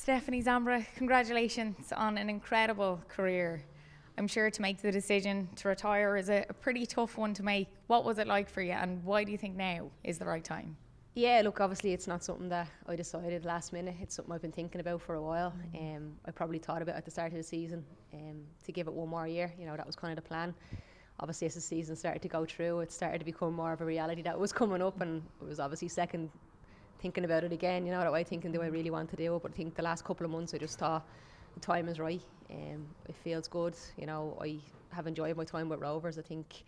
Stephanie Zambra, congratulations on an incredible career. I'm sure to make the decision to retire is a pretty tough one to make. What was it like for you, and why do you think now is the right time? Yeah, look, obviously it's not something that I decided last minute. It's something I've been thinking about for a while. I probably thought about it at the start of the season to give it one more year. You know, that was kind of the plan. Obviously, as the season started to go through, it started to become more of a reality that was coming up, and it was obviously second thinking about it again. You know, that way thinking, do I really want to do it? But I think the last couple of months, I just thought the time is right. It feels good. You know, I have enjoyed my time with Rovers. I think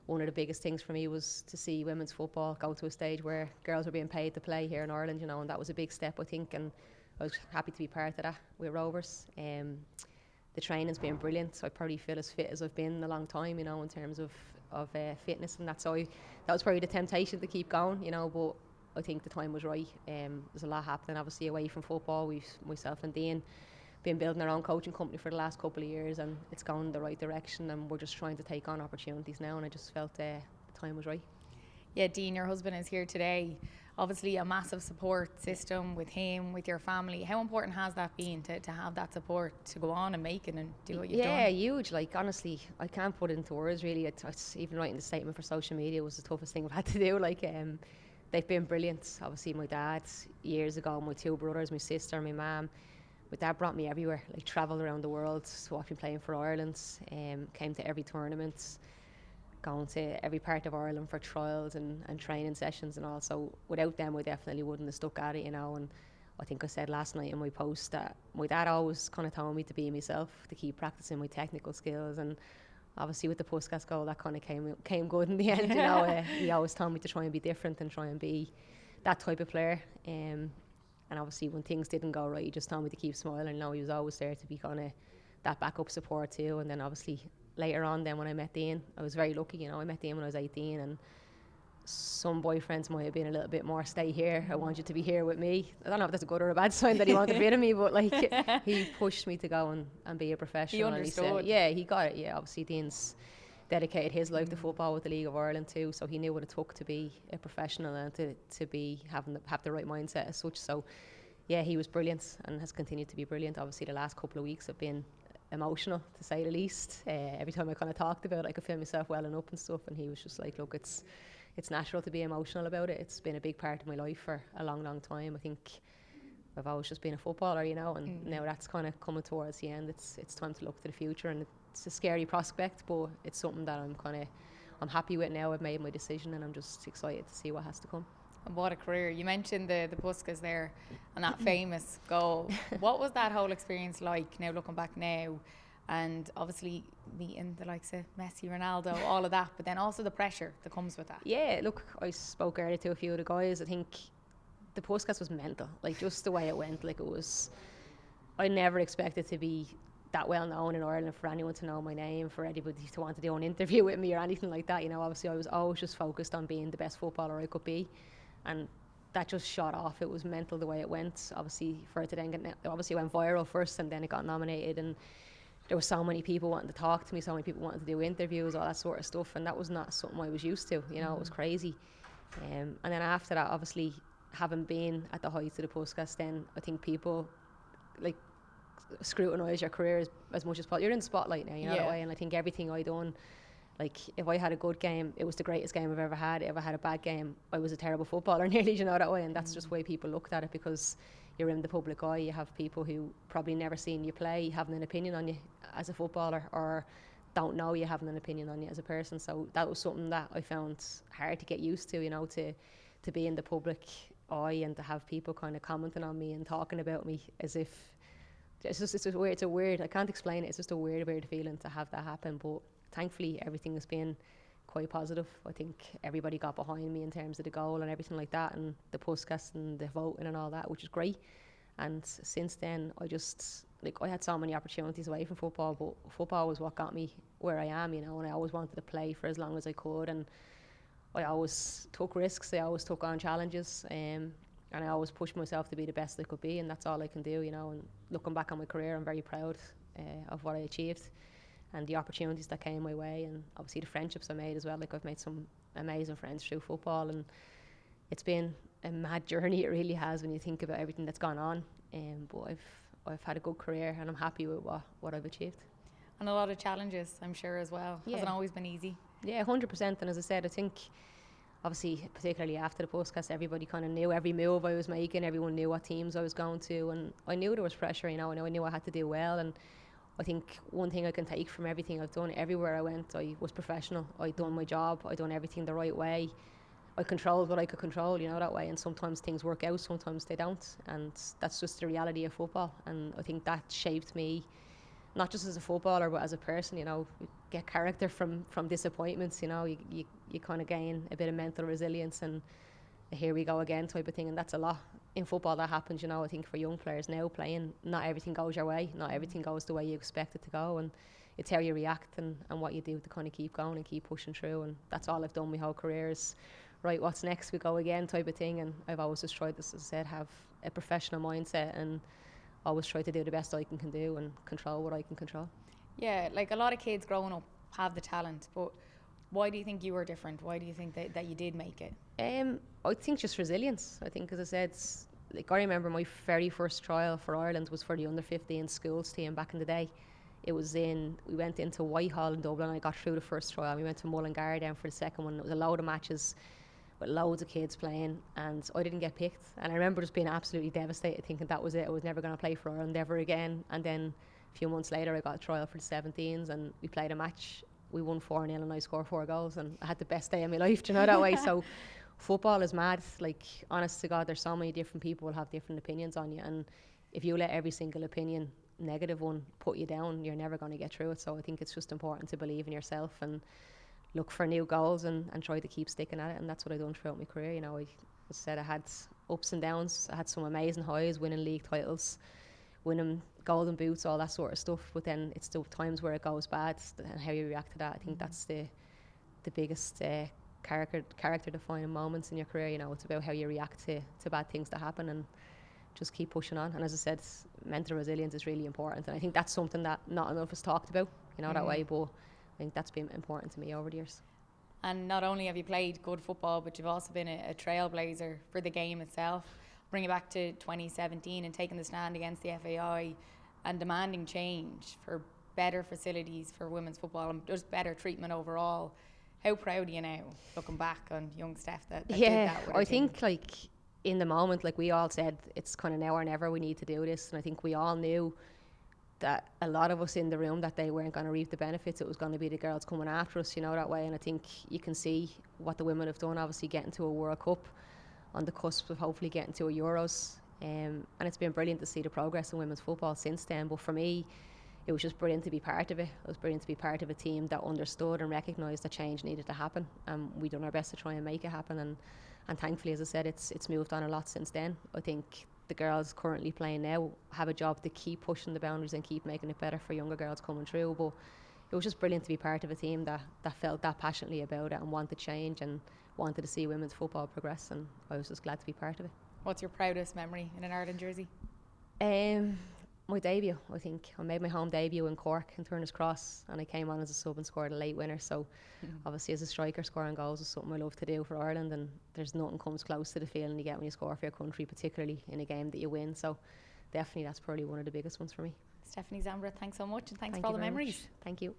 one of the biggest things for me was to see women's football go to a stage where girls were being paid to play here in Ireland, you know, and that was a big step, I think, and I was happy to be part of that with Rovers. The training's been brilliant. I probably feel as fit as I've been in a long time, you know, in terms of fitness, and that was probably the temptation to keep going, you know, but I think the time was right. There's a lot happening, obviously, away from football. Myself and Dean been building our own coaching company for the last couple of years, and it's gone in the right direction, and we're just trying to take on opportunities now, and I just felt the time was right. Yeah, Dean, your husband is here today. Obviously a massive support system with him, with your family. How important has that been to have that support to go on and make it and do what you've done? Yeah, huge. Like, honestly, I can't put it into words really. It's even writing the statement for social media was the toughest thing I've had to do. Like, they've been brilliant. Obviously my dad years ago, my two brothers, my sister, my mum. My dad brought me everywhere, like travelled around the world to watch me playing for Ireland, came to every tournament, going to every part of Ireland for trials and training sessions and all. So without them, I definitely wouldn't have stuck at it, you know. And I think I said last night in my post that my dad always kind of told me to be myself, to keep practicing my technical skills. And obviously with the Puskas goal, that kind of came good in the end, you know. He always told me to try and be different and try and be that type of player. And obviously when things didn't go right, he just told me to keep smiling. You know, he was always there to be kind of that backup support too. And then obviously later on then when I met Dean, I was very lucky, you know. I met Dean when I was 18, and some boyfriends might have been a little bit more, stay here, I want you to be here with me. I don't know if that's a good or a bad sign that he wanted rid of me, but like he pushed me to go and be a professional. He understood. And he said, yeah, he got it. Yeah, obviously Dean's dedicated his life to football with the League of Ireland too, so he knew what it took to be a professional and to be have the right mindset as such. So yeah, he was brilliant and has continued to be brilliant. Obviously the last couple of weeks have been emotional, to say the least. Every time I kind of talked about it, I could feel myself welling up and stuff, and he was just like, look, it's natural to be emotional about it. It's been a big part of my life for a long, long time. I think I've always just been a footballer, you know, and now that's kind of coming towards the end. It's time to look to the future, and it's a scary prospect, but it's something that I'm happy with now. I've made my decision, and I'm just excited to see what has to come. And what a career. You mentioned the Puskas there and that famous goal. What was that whole experience like, now looking back now? And obviously meeting the likes of Messi, Ronaldo, all of that, but then also the pressure that comes with that. Yeah, look, I spoke earlier to a few of the guys. I think the Puskas was mental, like just the way it went. Like, it was, I never expected to be that well known in Ireland, for anyone to know my name, for anybody to want to do an interview with me or anything like that. You know, obviously I was always just focused on being the best footballer I could be, and that just shot off. It was mental the way it went. Obviously for it to then obviously it went viral first, and then it got nominated, and there were so many people wanting to talk to me, so many people wanting to do interviews, all that sort of stuff, and that was not something I was used to, you know. It was crazy. And then after that, obviously having been at the heights of the Puskas, then I think people like scrutinise your career as much as possible. You're in the spotlight now, you know, that way. And I think everything I done, like if I had a good game, it was the greatest game I've ever had. If I had a bad game, I was a terrible footballer nearly, you know, that way. And that's just the way people looked at it, because you're in the public eye. You have people who probably never seen you play having an opinion on you as a footballer, or don't know you having an opinion on you as a person. So that was something that I found hard to get used to, you know, to be in the public eye and to have people kind of commenting on me and talking about me as if it's a weird, I can't explain it. It's just a weird feeling to have that happen. But thankfully everything has been quite positive. I think everybody got behind me in terms of the goal and everything like that, and the podcast and the voting and all that, which is great. And since then, I had so many opportunities away from football, but football was what got me where I am, you know. And I always wanted to play for as long as I could, and I always took risks. I always took on challenges, and I always pushed myself to be the best I could be, and that's all I can do, you know. And looking back on my career, I'm very proud of what I achieved and the opportunities that came my way, and obviously the friendships I made as well. Like, I've made some amazing friends through football, and it's been a mad journey. It really has, when you think about everything that's gone on. But I've had a good career and I'm happy with what I've achieved. And a lot of challenges, I'm sure, as well. Yeah. Hasn't always been easy. Yeah, 100%. And as I said, I think obviously, particularly after the podcast, everybody kind of knew every move I was making. Everyone knew what teams I was going to, and I knew there was pressure. And I knew I had to do well. And I think one thing I can take from everything I've done, everywhere I went, I was professional. I'd done my job. I'd done everything the right way. I controlled what I could control, that way. And sometimes things work out, sometimes they don't. And that's just the reality of football. And I think that shaped me, not just as a footballer, but as a person. You get character from disappointments. You kind of gain a bit of mental resilience and here we go again type of thing. And that's a lot in football that happens. I think for young players now playing, not everything goes your way, not everything goes the way you expect it to go, and it's how you react and what you do to kind of keep going and keep pushing through. And that's all I've done my whole career is, right, what's next, we go again type of thing. And I've always just tried, as I said, have a professional mindset and always try to do the best I can do and control what I can control. Yeah, like a lot of kids growing up have the talent, but why do you think you were different? Why do you think that you did make it? I think just resilience. I think, as I said, like I remember my very first trial for Ireland was for the under-15 schools team back in the day. We went into Whitehall in Dublin. I got through the first trial. We went to Mullingar then for the second one. It was a load of matches with loads of kids playing, and I didn't get picked. And I remember just being absolutely devastated, thinking that was it. I was never going to play for Ireland ever again. And then a few months later, I got a trial for the 17s, and we played a match. We won 4-0, and I scored 4 goals, and I had the best day of my life. Do you know that way? So football is mad. Like, honest to God, there's so many different people will have different opinions on you, and if you let every single opinion, negative one, put you down, you're never going to get through it. So I think it's just important to believe in yourself and look for new goals and try to keep sticking at it. And that's what I've done throughout my career. I said I had ups and downs. I had some amazing highs, winning league titles, winning golden boots, all that sort of stuff. But then it's the times where it goes bad and how you react to that. I think that's the biggest character defining moments in your career. It's about how you react to bad things that happen and just keep pushing on. And as I said, mental resilience is really important. And I think that's something that not enough is talked about, that way. But I think that's been important to me over the years. And not only have you played good football, but you've also been a trailblazer for the game itself. Bring it back to 2017 and taking the stand against the FAI and demanding change for better facilities for women's football and just better treatment overall. How proud are you now, looking back on young Steph that did that with her team? Think like in the moment, like we all said, it's kind of now or never, we need to do this. And I think we all knew that a lot of us in the room that they weren't going to reap the benefits. It was going to be the girls coming after us, that way. And I think you can see what the women have done, obviously getting to a World Cup, on the cusp of hopefully getting to a Euros. And it's been brilliant to see the progress in women's football since then. But for me, it was just brilliant to be part of it. It was brilliant to be part of a team that understood and recognised that change needed to happen. And we done our best to try and make it happen. And thankfully, as I said, it's moved on a lot since then. I think the girls currently playing now have a job to keep pushing the boundaries and keep making it better for younger girls coming through. But it was just brilliant to be part of a team that felt that passionately about it and wanted change and wanted to see women's football progress, and I was just glad to be part of it. What's your proudest memory in an Ireland jersey? My debut, I think. I made my home debut in Cork in Turner's Cross, and I came on as a sub and scored a late winner. So obviously as a striker, scoring goals is something I love to do for Ireland, and there's nothing comes close to the feeling you get when you score for your country, particularly in a game that you win. So definitely that's probably one of the biggest ones for me. Stephanie Zambra, thanks so much, and thanks for all the memories. Thank you.